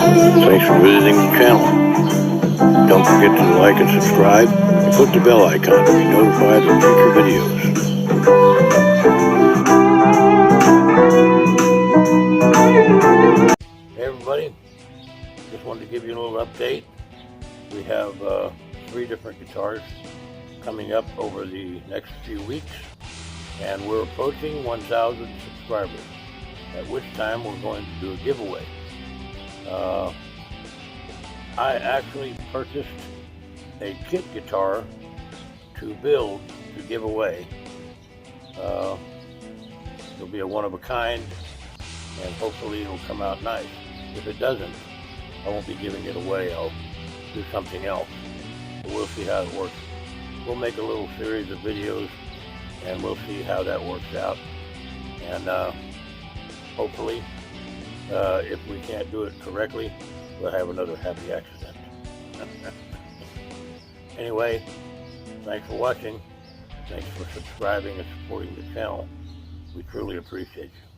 Thanks for visiting the channel. Don't forget to like and subscribe and click the bell icon to be notified of future videos. Hey everybody, just wanted to give you a little update. We have 3 different guitars coming up over the next few weeks, and we're approaching 1,000 subscribers, at which time we're going to do a giveaway. I actually purchased a kit guitar to build to give away. It'll be a one-of-a-kind, and hopefully it'll come out nice. If it doesn't, I won't be giving it away. I'll do something else. But we'll see how it works. We'll make a little series of videos, and we'll see how that works out. And hopefully, if we can't do it correctly, we'll have another happy accident. Anyway, thanks for watching. Thanks for subscribing and supporting the channel. We truly appreciate you.